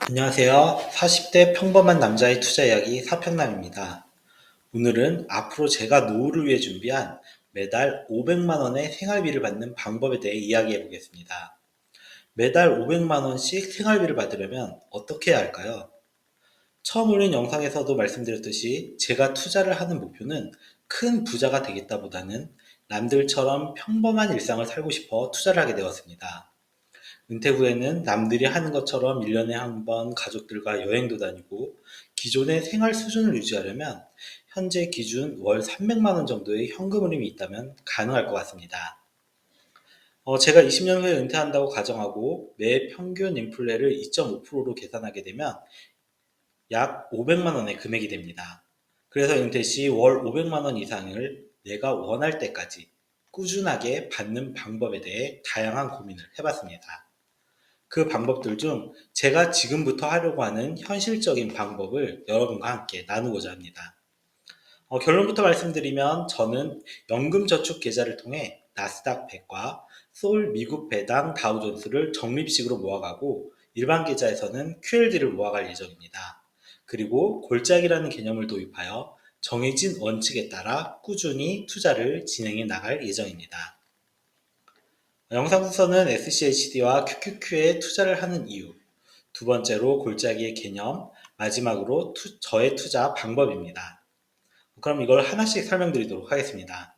안녕하세요. 40대 평범한 남자의 투자 이야기 사평남입니다. 오늘은 앞으로 제가 노후를 위해 준비한 매달 500만 원의 생활비를 받는 방법에 대해 이야기해 보겠습니다. 매달 500만 원씩 생활비를 받으려면 어떻게 해야 할까요? 처음 올린 영상에서도 말씀드렸듯이 제가 투자를 하는 목표는 큰 부자가 되겠다보다는 남들처럼 평범한 일상을 살고 싶어 투자를 하게 되었습니다. 은퇴 후에는 남들이 하는 것처럼 1년에 한 번 가족들과 여행도 다니고 기존의 생활 수준을 유지하려면 현재 기준 월 300만 원 정도의 현금 흐름이 있다면 가능할 것 같습니다. 제가 20년 후에 은퇴한다고 가정하고 매 평균 인플레를 2.5%로 계산하게 되면 약 500만 원의 금액이 됩니다. 그래서 은퇴 시 월 500만 원 이상을 내가 원할 때까지 꾸준하게 받는 방법에 대해 다양한 고민을 해봤습니다. 그 방법들 중 제가 지금부터 하려고 하는 현실적인 방법을 여러분과 함께 나누고자 합니다. 결론부터 말씀드리면 저는 연금저축 계좌를 통해 나스닥 100과 소울 미국 배당 다우존스를 적립식으로 모아가고 일반 계좌에서는 QLD를 모아갈 예정입니다. 그리고 골짜기라는 개념을 도입하여 정해진 원칙에 따라 꾸준히 투자를 진행해 나갈 예정입니다. 영상 순서는 SCHD와 QQQ에 투자를 하는 이유, 두 번째로 골짜기의 개념, 마지막으로 저의 투자 방법입니다. 그럼 이걸 하나씩 설명드리도록 하겠습니다.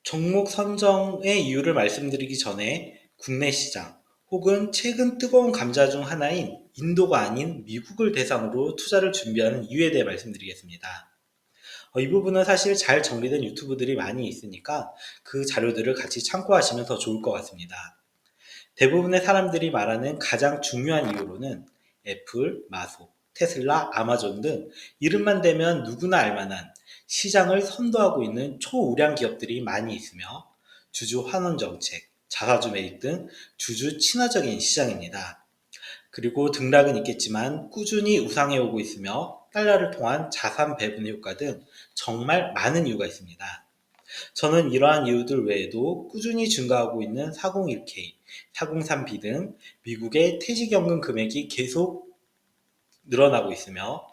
종목 선정의 이유를 말씀드리기 전에 국내 시장 혹은 최근 뜨거운 감자 중 하나인 인도가 아닌 미국을 대상으로 투자를 준비하는 이유에 대해 말씀드리겠습니다. 이 부분은 사실 잘 정리된 유튜브들이 많이 있으니까 그 자료들을 같이 참고하시면 더 좋을 것 같습니다. 대부분의 사람들이 말하는 가장 중요한 이유로는 애플, 마소, 테슬라, 아마존 등 이름만 대면 누구나 알만한 시장을 선도하고 있는 초우량 기업들이 많이 있으며 주주 환원 정책, 자사주 매입 등 주주 친화적인 시장입니다. 그리고 등락은 있겠지만 꾸준히 우상해오고 있으며 달러를 통한 자산 배분의 효과 등 정말 많은 이유가 있습니다. 저는 이러한 이유들 외에도 꾸준히 증가하고 있는 401k, 403b 등 미국의 퇴직연금 금액이 계속 늘어나고 있으며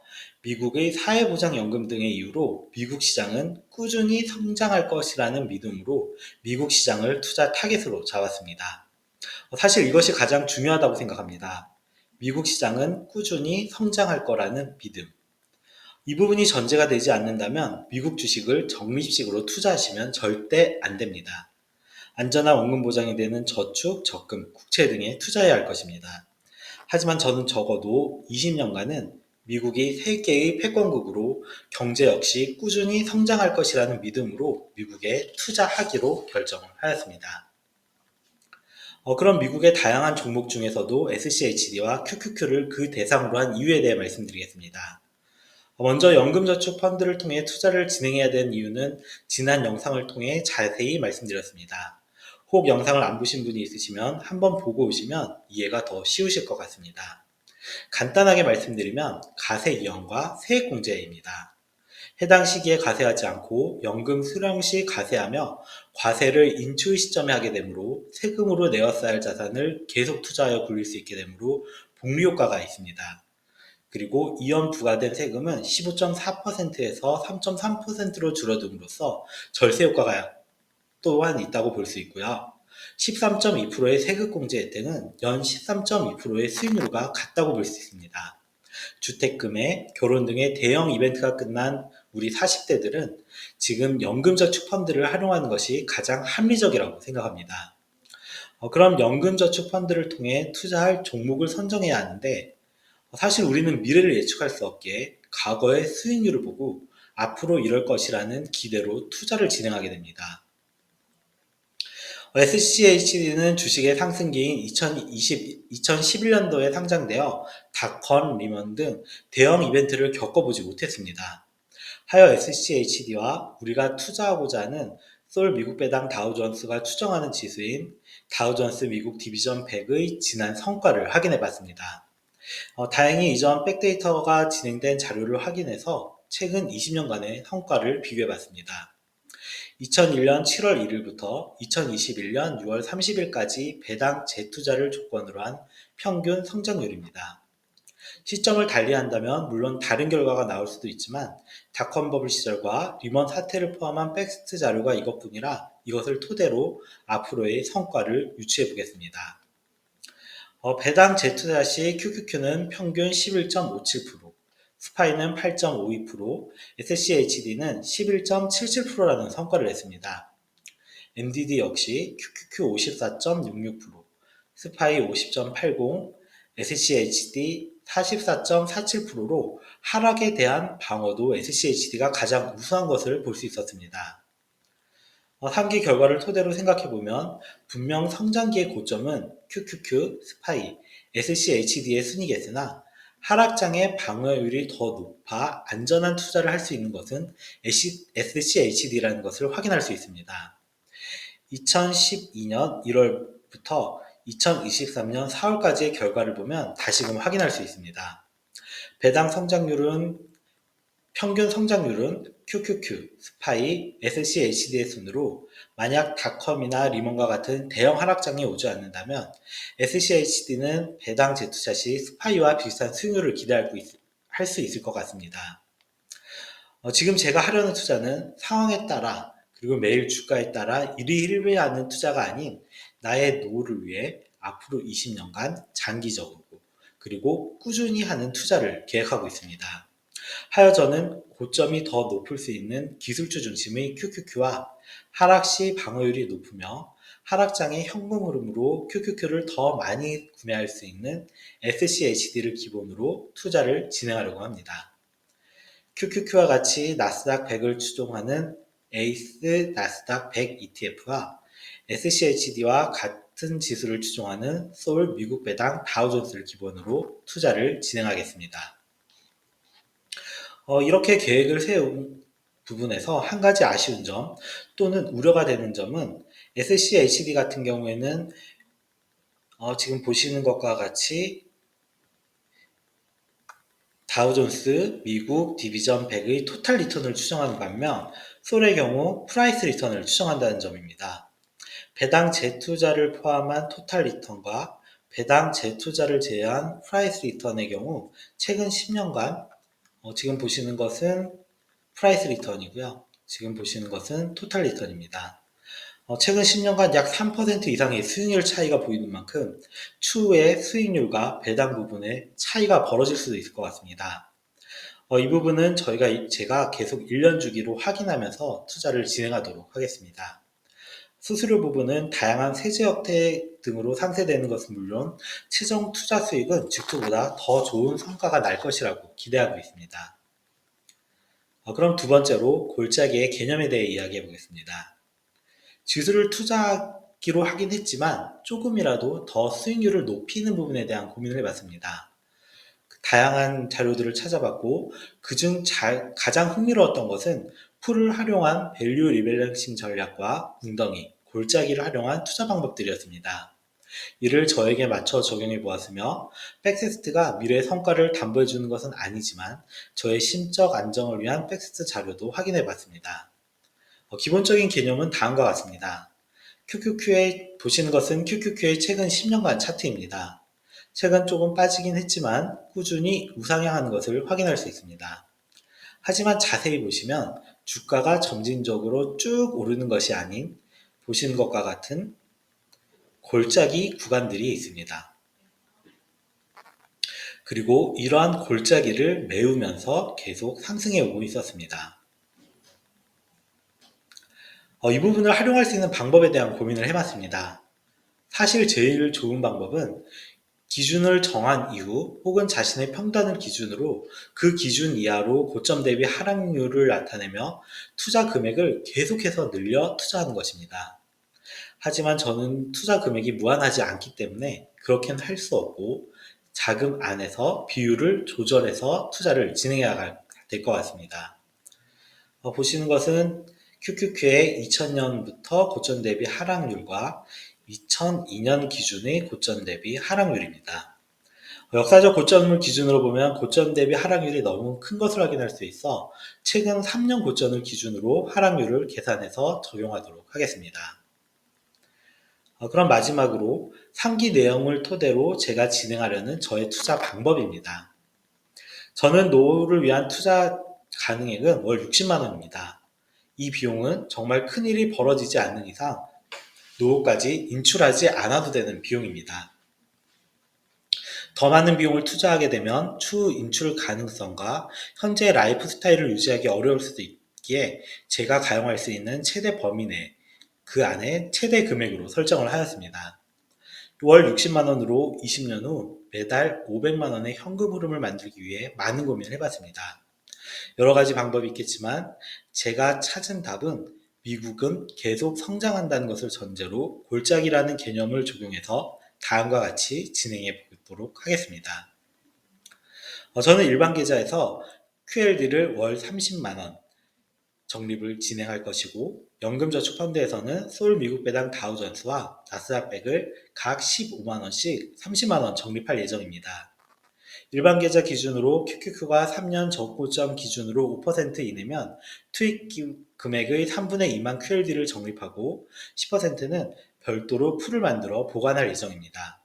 미국의 사회보장연금 등의 이유로 미국 시장은 꾸준히 성장할 것이라는 믿음으로 미국 시장을 투자 타겟으로 잡았습니다. 사실 이것이 가장 중요하다고 생각합니다. 미국 시장은 꾸준히 성장할 거라는 믿음. 이 부분이 전제가 되지 않는다면 미국 주식을 적립식으로 투자하시면 절대 안 됩니다. 안전한 원금 보장이 되는 저축, 적금, 국채 등에 투자해야 할 것입니다. 하지만 저는 적어도 20년간은 미국이 세계의 패권국으로 경제 역시 꾸준히 성장할 것이라는 믿음으로 미국에 투자하기로 결정을 하였습니다. 그럼 미국의 다양한 종목 중에서도 SCHD와 QQQ를 그 대상으로 한 이유에 대해 말씀드리겠습니다. 먼저 연금저축 펀드를 통해 투자를 진행해야 되는 이유는 지난 영상을 통해 자세히 말씀드렸습니다. 혹 영상을 안 보신 분이 있으시면 한번 보고 오시면 이해가 더 쉬우실 것 같습니다. 간단하게 말씀드리면 가세 이연과 세액공제입니다. 해당 시기에 가세하지 않고 연금 수령 시 가세하며 과세를 인출 시점에 하게 되므로 세금으로 내었어야 할 자산을 계속 투자하여 굴릴 수 있게 되므로 복리 효과가 있습니다. 그리고 이연 부과된 세금은 15.4%에서 3.3%로 줄어듦으로써 절세 효과가 또한 있다고 볼 수 있고요. 13.2%의 세금공제 혜택은 연 13.2%의 수익률과 같다고 볼 수 있습니다. 주택금에 결혼 등의 대형 이벤트가 끝난 우리 40대들은 지금 연금저축 펀드를 활용하는 것이 가장 합리적이라고 생각합니다. 그럼 연금저축 펀드를 통해 투자할 종목을 선정해야 하는데 사실 우리는 미래를 예측할 수 없기에 과거의 수익률을 보고 앞으로 이럴 것이라는 기대로 투자를 진행하게 됩니다. SCHD는 주식의 상승기인 2011년도에 상장되어 닷컴, 리먼 등 대형 이벤트를 겪어보지 못했습니다. 하여 SCHD와 우리가 투자하고자 하는 솔 미국 배당 다우존스가 추정하는 지수인 다우존스 미국 디비전 100의 지난 성과를 확인해 봤습니다. 다행히 이전 백데이터가 진행된 자료를 확인해서 최근 20년간의 성과를 비교해 봤습니다. 2001년 7월 1일부터 2021년 6월 30일까지 배당 재투자를 조건으로 한 평균 성장률입니다. 시점을 달리한다면 물론 다른 결과가 나올 수도 있지만 닷컴 버블 시절과 리먼 사태를 포함한 팩트 자료가 이것뿐이라 이것을 토대로 앞으로의 성과를 유추해 보겠습니다. 배당 재투자 시 QQQ는 평균 11.57%, 스파이는 8.52%, SCHD는 11.77%라는 성과를 냈습니다. MDD 역시 QQQ 54.66%, 스파이 50.80%, SCHD 44.47%로 하락에 대한 방어도 SCHD가 가장 우수한 것을 볼 수 있었습니다. 3기 결과를 토대로 생각해보면 분명 성장기의 고점은 QQQ, 스파이, SCHD의 순이겠으나 하락장의 방어율이 더 높아 안전한 투자를 할 수 있는 것은 SCHD라는 것을 확인할 수 있습니다. 2012년 1월부터 2023년 4월까지의 결과를 보면 다시금 확인할 수 있습니다. 배당 성장률은 평균 성장률은 QQQ, 스파이, SCHD의 순으로 만약 닷컴이나 리먼과 같은 대형 하락장이 오지 않는다면 SCHD는 배당 재투자 시 스파이와 비슷한 수익률을 기대할 수 있을 것 같습니다. 지금 제가 하려는 투자는 상황에 따라 그리고 매일 주가에 따라 일희일비하는 투자가 아닌 나의 노후를 위해 앞으로 20년간 장기적으로 그리고 꾸준히 하는 투자를 계획하고 있습니다. 하여 저는 고점이 더 높을 수 있는 기술주 중심의 QQQ와 하락 시 방어율이 높으며 하락장의 현금 흐름으로 QQQ를 더 많이 구매할 수 있는 SCHD를 기본으로 투자를 진행하려고 합니다. QQQ와 같이 나스닥 100을 추종하는 에이스 나스닥 100 ETF와 SCHD와 같은 지수를 추종하는 서울 미국 배당 다우존스를 기본으로 투자를 진행하겠습니다. 이렇게 계획을 세운 부분에서 한 가지 아쉬운 점 또는 우려가 되는 점은 SCHD 같은 경우에는 지금 보시는 것과 같이 다우존스 미국 디비전 100의 토탈 리턴을 추정하는 반면 솔의 경우 프라이스 리턴을 추정한다는 점입니다. 배당 재투자를 포함한 토탈 리턴과 배당 재투자를 제외한 프라이스 리턴의 경우 최근 10년간 지금 보시는 것은 프라이스 리턴이고요. 지금 보시는 것은 토탈 리턴입니다. 최근 10년간 약 3% 이상의 수익률 차이가 보이는 만큼 추후에 수익률과 배당 부분에 차이가 벌어질 수도 있을 것 같습니다. 이 부분은 제가 계속 1년 주기로 확인하면서 투자를 진행하도록 하겠습니다. 수수료 부분은 다양한 세제 혜택 등으로 상쇄되는 것은 물론 최종 투자 수익은 직후보다 더 좋은 성과가 날 것이라고 기대하고 있습니다. 그럼 두 번째로 골짜기의 개념에 대해 이야기해 보겠습니다. 지수를 투자하기로 하긴 했지만 조금이라도 더 수익률을 높이는 부분에 대한 고민을 해봤습니다. 다양한 자료들을 찾아봤고 그중 가장 흥미로웠던 것은 풀을 활용한 밸류 리밸런싱 전략과 웅덩이, 골짜기를 활용한 투자 방법들이었습니다. 이를 저에게 맞춰 적용해 보았으며 백테스트가 미래의 성과를 담보해 주는 것은 아니지만 저의 심적 안정을 위한 백테스트 자료도 확인해 봤습니다. 기본적인 개념은 다음과 같습니다. 보시는 것은 QQQ의 최근 10년간 차트입니다. 최근 조금 빠지긴 했지만 꾸준히 우상향하는 것을 확인할 수 있습니다. 하지만 자세히 보시면 주가가 점진적으로 쭉 오르는 것이 아닌 보시는 것과 같은 골짜기 구간들이 있습니다. 그리고 이러한 골짜기를 메우면서 계속 상승해 오고 있었습니다. 이 부분을 활용할 수 있는 방법에 대한 고민을 해봤습니다. 사실 제일 좋은 방법은 기준을 정한 이후 혹은 자신의 평단을 기준으로 그 기준 이하로 고점 대비 하락률을 나타내며 투자 금액을 계속해서 늘려 투자하는 것입니다. 하지만 저는 투자 금액이 무한하지 않기 때문에 그렇게는 할 수 없고 자금 안에서 비율을 조절해서 투자를 진행해야 될 것 같습니다. 보시는 것은 QQQ의 2000년부터 고점 대비 하락률과 2002년 기준의 고점 대비 하락률입니다. 역사적 고점을 기준으로 보면 고점 대비 하락률이 너무 큰 것을 확인할 수 있어 최근 3년 고점을 기준으로 하락률을 계산해서 적용하도록 하겠습니다. 그럼 마지막으로 상기 내용을 토대로 제가 진행하려는 저의 투자 방법입니다. 저는 노후를 위한 투자 가능액은 월 60만 원입니다. 이 비용은 정말 큰일이 벌어지지 않는 이상 노후까지 인출하지 않아도 되는 비용입니다. 더 많은 비용을 투자하게 되면 추후 인출 가능성과 현재 라이프 스타일을 유지하기 어려울 수도 있기에 제가 가용할 수 있는 최대 범위 내 그 안에 최대 금액으로 설정을 하였습니다. 월 60만 원으로 20년 후 매달 500만 원의 현금 흐름을 만들기 위해 많은 고민을 해봤습니다. 여러 가지 방법이 있겠지만 제가 찾은 답은 미국은 계속 성장한다는 것을 전제로 골짜기라는 개념을 적용해서 다음과 같이 진행해 보도록 하겠습니다. 저는 일반 계좌에서 QLD를 월 30만 원 적립을 진행할 것이고 연금저축펀드에서는 서울 미국 배당 다우존스와 나스닥백을 각 15만 원씩 30만 원 적립할 예정입니다. 일반 계좌 기준으로 QQQ가 3년 저고점 기준으로 5% 이내면 투입 금액의 3분의 2만 QLD를 적립하고 10%는 별도로 풀을 만들어 보관할 예정입니다.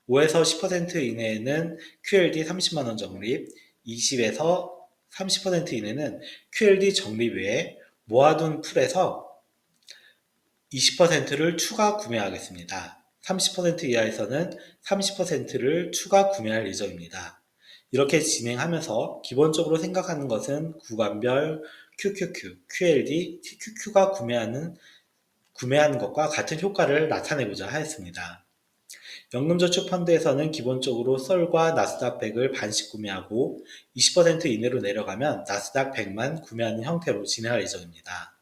5에서 10% 이내에는 QLD 30만 원 적립, 20에서 30% 이내는 QLD 적립 외에 모아둔 풀에서 20%를 추가 구매하겠습니다. 30% 이하에서는 30%를 추가 구매할 예정입니다. 이렇게 진행하면서 기본적으로 생각하는 것은 구간별 QQQ, QLD, TQQ가 구매하는 것과 같은 효과를 나타내고자 하였습니다. 연금저축펀드에서는 기본적으로 썰과 나스닥 100을 반씩 구매하고 20% 이내로 내려가면 나스닥 100만 구매하는 형태로 진행할 예정입니다.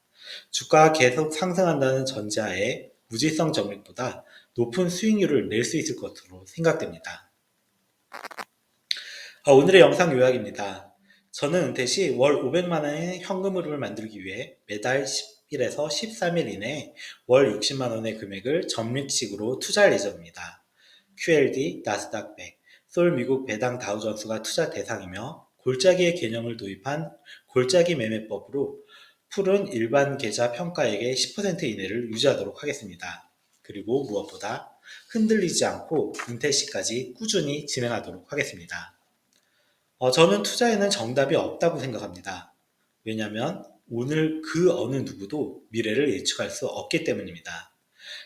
주가가 계속 상승한다는 전제하에 무지성 적립보다 높은 수익률을 낼 수 있을 것으로 생각됩니다. 오늘의 영상 요약입니다. 저는 은퇴 시 월 500만 원의 현금 흐름을 만들기 위해 매달 10일에서 13일 이내에 월 60만 원의 금액을 적립식으로 투자할 예정입니다. QLD, 나스닥 100, 서울 미국 배당 다우존스가 투자 대상이며 골짜기의 개념을 도입한 골짜기 매매법으로 풀은 일반 계좌 평가액의 10% 이내를 유지하도록 하겠습니다. 그리고 무엇보다 흔들리지 않고 은퇴 시까지 꾸준히 진행하도록 하겠습니다. 저는 투자에는 정답이 없다고 생각합니다. 왜냐하면 오늘 그 어느 누구도 미래를 예측할 수 없기 때문입니다.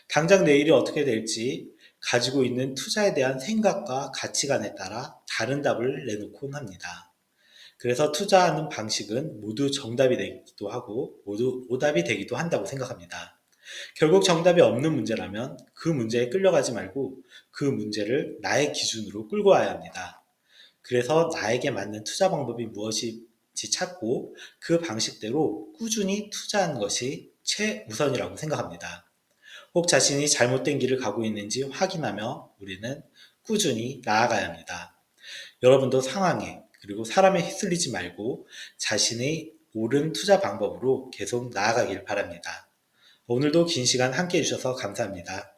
당장 내일이 어떻게 될지 가지고 있는 투자에 대한 생각과 가치관에 따라 다른 답을 내놓곤 합니다. 그래서 투자하는 방식은 모두 정답이 되기도 하고 모두 오답이 되기도 한다고 생각합니다. 결국 정답이 없는 문제라면 그 문제에 끌려가지 말고 그 문제를 나의 기준으로 끌고 와야 합니다. 그래서 나에게 맞는 투자 방법이 무엇인지 찾고 그 방식대로 꾸준히 투자하는 것이 최우선이라고 생각합니다. 혹 자신이 잘못된 길을 가고 있는지 확인하며 우리는 꾸준히 나아가야 합니다. 여러분도 상황에 그리고 사람에 휩쓸리지 말고 자신의 옳은 투자 방법으로 계속 나아가길 바랍니다. 오늘도 긴 시간 함께 해주셔서 감사합니다.